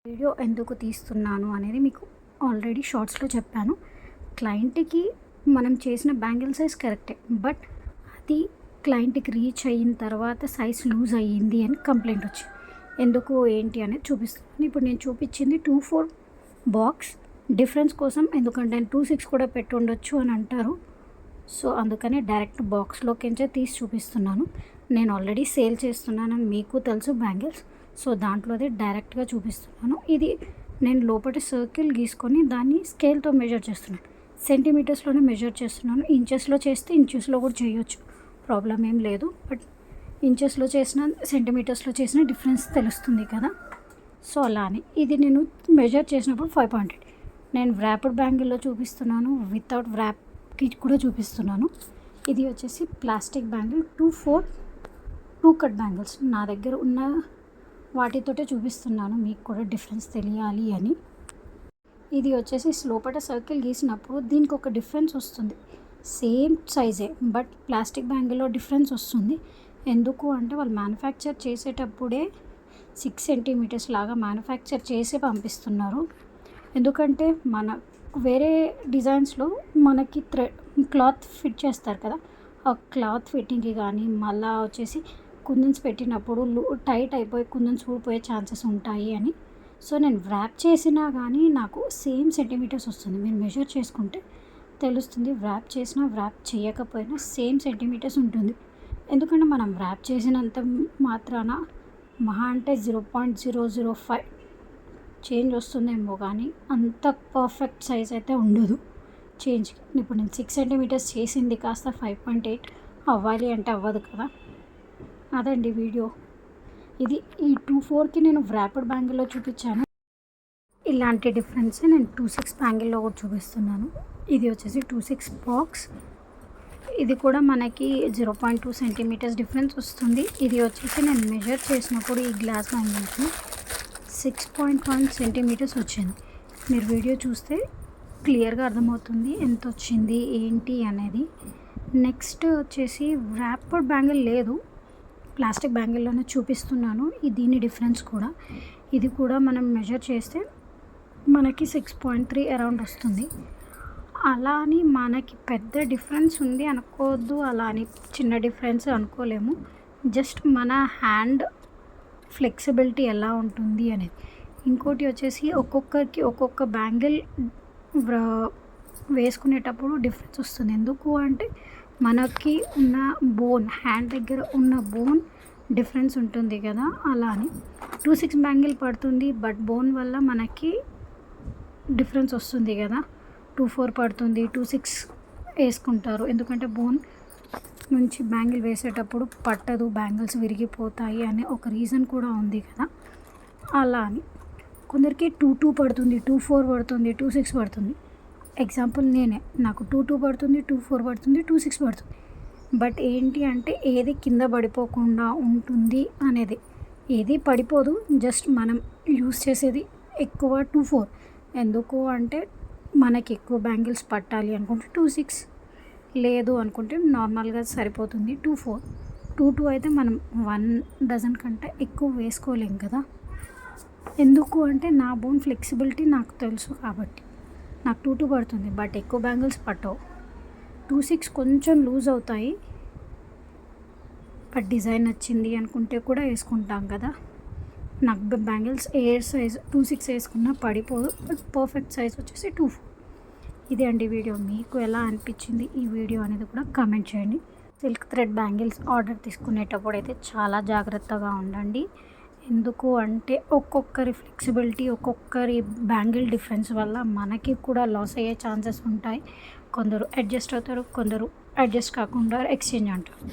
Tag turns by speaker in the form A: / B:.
A: Video ఎందుకు తీస్తున్నాను అనేది మీకు ఆల్రెడీ షార్ట్స్లో చెప్పాను. క్లయింట్కి మనం చేసిన బ్యాంగిల్ సైజ్ కరెక్టే, బట్ అది క్లయింట్కి రీచ్ అయిన తర్వాత సైజ్ లూజ్ అయ్యింది అని కంప్లైంట్ వచ్చింది. ఎందుకు ఏంటి అనేది చూపిస్తున్నాను. ఇప్పుడు నేను చూపించింది 2/4 బాక్స్ డిఫరెన్స్ కోసం, ఎందుకంటే 2/6 కూడా పెట్టి ఉండొచ్చు అని అంటారు. సో అందుకనే డైరెక్ట్ బాక్స్లోకించే తీసి చూపిస్తున్నాను. నేను ఆల్రెడీ సేల్ చేస్తున్నానని మీకు తెలుసు బ్యాంగిల్స్. సో దాంట్లోదే డైరెక్ట్గా చూపిస్తున్నాను. ఇది నేను లోపల సర్కిల్ గీసుకొని దాన్ని స్కేల్తో మెజర్ చేస్తున్నాను. సెంటీమీటర్స్లోనే మెజర్ చేస్తున్నాను. ఇంచెస్లో చేస్తే ఇంచెస్లో కూడా చేయొచ్చు, ప్రాబ్లం ఏం లేదు. బట్ ఇంచెస్లో చేసిన సెంటీమీటర్స్లో చేసిన డిఫరెన్స్ తెలుస్తుంది కదా. సో అలానే ఇది నేను మెజర్ చేసినప్పుడు 5.8. నేను వ్రాప్డ్ బ్యాంగిల్లో చూపిస్తున్నాను, వితౌట్ వ్రాప్కి కూడా చూపిస్తున్నాను. ఇది వచ్చేసి ప్లాస్టిక్ బ్యాంగిల్ 2/4 2 కట్ బ్యాంగిల్స్. నా దగ్గర ఉన్న వాటితోటే చూపిస్తున్నాను, మీకు కూడా డిఫరెన్స్ తెలియాలి అని. ఇది వచ్చేసి లోపల సర్కిల్ గీసినప్పుడు దీనికి ఒక డిఫరెన్స్ వస్తుంది. సేమ్ సైజే, బట్ ప్లాస్టిక్ బ్యాంగిల్లో డిఫరెన్స్ వస్తుంది. ఎందుకు అంటే వాళ్ళు మ్యానుఫ్యాక్చర్ చేసేటప్పుడే 6 సెంటీమీటర్స్ లాగా మ్యానుఫ్యాక్చర్ చేసి పంపిస్తున్నారు. ఎందుకంటే మన వేరే డిజైన్స్లో మనకి క్లాత్ ఫిట్ చేస్తారు కదా, ఆ క్లాత్ ఫిట్టింగ్కి కానీ మళ్ళీ వచ్చేసి కుందన్స్ పెట్టినప్పుడు టైట్ అయిపోయి కుందన్స్ ఊడిపోయే ఛాన్సెస్ ఉంటాయి అని. సో నేను వ్రాప్ చేసినా కానీ నాకు సేమ్ సెంటీమీటర్స్ వస్తుంది. మీరు మెజర్ చేసుకుంటే తెలుస్తుంది. వ్రాప్ చేసినా వ్రాప్ చేయకపోయినా సేమ్ సెంటీమీటర్స్ ఉంటుంది. ఎందుకంటే మనం వ్రాప్ చేసినంత మాత్రాన మహా అంటే 0.005 చేంజ్ వస్తుందేమో, కానీ అంత పర్ఫెక్ట్ సైజ్ అయితే ఉండదు చేంజ్. ఇప్పుడు నేను 6 సెంటీమీటర్స్ చేసింది కాస్త 5.8 అవ్వాలి అంటే అవ్వదు కదా. అదండి వీడియో. ఇది ఈ 2/4కి నేను వ్రాప్డ్ బ్యాంగిల్లో చూపించాను. ఇలాంటి డిఫరెన్స్ నేను 2/6 బ్యాంగిల్లో కూడా చూపిస్తున్నాను. ఇది వచ్చేసి 2/6 బాక్స్. ఇది కూడా మనకి 0.2 సెంటీమీటర్స్ డిఫరెన్స్ వస్తుంది. ఇది వచ్చేసి నేను మెజర్ చేసినప్పుడు ఈ గ్లాస్ బ్యాంగిల్కి 6.1 సెంటీమీటర్స్ వచ్చింది. మీరు వీడియో చూస్తే క్లియర్గా అర్థమవుతుంది ఎంత వచ్చింది ఏంటి అనేది. నెక్స్ట్ వచ్చేసి వ్రాప్డ్ బ్యాంగిల్ లేదు, ప్లాస్టిక్ బ్యాంగిల్లోనే చూపిస్తున్నాను. దీని డిఫరెన్స్ కూడా, ఇది కూడా మనం మెజర్ చేస్తే మనకి 6.3 అరౌండ్ వస్తుంది. అలా అని మనకి పెద్ద డిఫరెన్స్ ఉంది అనుకోవద్దు, అలా అని చిన్న డిఫరెన్స్ అనుకోలేము. జస్ట్ మన హ్యాండ్ ఫ్లెక్సిబిలిటీ ఎలా ఉంటుంది అనేది. ఇంకోటి వచ్చేసి ఒక్కొక్కరికి ఒక్కొక్క బ్యాంగిల్ వేసుకునేటప్పుడు డిఫరెన్స్ వస్తుంది. ఎందుకు అంటే మనకి ఉన్న బోన్, హ్యాండ్ దగ్గర ఉన్న బోన్ డిఫరెన్స్ ఉంటుంది కదా. అలా అని 2/6 బ్యాంగిల్ పడుతుంది, బట్ బోన్ వల్ల మనకి డిఫరెన్స్ వస్తుంది కదా. 2/4 పడుతుంది, 2/6 వేసుకుంటారు. ఎందుకంటే బోన్ నుంచి బ్యాంగిల్ వేసేటప్పుడు పట్టదు, బ్యాంగిల్స్ విరిగిపోతాయి అనే ఒక రీజన్ కూడా ఉంది కదా. అలా అని కొందరికి 2/2 పడుతుంది, 2/4 పడుతుంది, 2/6 పడుతుంది. ఎగ్జాంపుల్ నేనే, నాకు 2/2 పడుతుంది, 2/4 పడుతుంది, 2/6 పడుతుంది. బట్ ఏంటి అంటే ఏది కింద పడిపోకుండా ఉంటుంది అనేది. ఏది పడిపోదు, జస్ట్ మనం యూస్ చేసేది ఎక్కువ 2/4. ఎందుకు అంటే మనకి ఎక్కువ బ్యాంగిల్స్ పట్టాలి అనుకుంటే 2/6, లేదు అనుకుంటే నార్మల్గా సరిపోతుంది 2/4. 2/2 అయితే మనం 1 డజన్ కంటే ఎక్కువ వేసుకోలేం కదా. ఎందుకు అంటే నా బోన్ ఫ్లెక్సిబిలిటీ నాకు తెలుసు కాబట్టి నాకు 2/2 పడుతుంది, బట్ ఎక్కువ బ్యాంగిల్స్ పట్టవు. 2/6 కొంచెం లూజ్ అవుతాయి, బట్ డిజైన్ నచ్చింది అనుకుంటే కూడా వేసుకుంటాం కదా. నాకు బ్యాంగిల్స్ ఏ సైజ్ 2/6 వేసుకున్నా పడిపోదు, బట్ పర్ఫెక్ట్ సైజ్ వచ్చేసి 2/4. ఇదే అండి వీడియో. మీకు ఎలా అనిపించింది ఈ వీడియో అనేది కూడా కామెంట్ చేయండి. సిల్క్ థ్రెడ్ బ్యాంగిల్స్ ఆర్డర్ తీసుకునేటప్పుడు అయితే చాలా జాగ్రత్తగా ఉండండి. ఎందుకు అంటే ఒక్కొక్కరి ఫ్లెక్సిబిలిటీ, ఒక్కొక్కరి బ్యాంగిల్ డిఫరెన్స్ వల్ల మనకి కూడా లాస్ అయ్యే ఛాన్సెస్ ఉంటాయి. కొందరు అడ్జస్ట్ అవుతారు, కొందరు అడ్జస్ట్ కాకుండా ఎక్స్చేంజ్ అంటారు.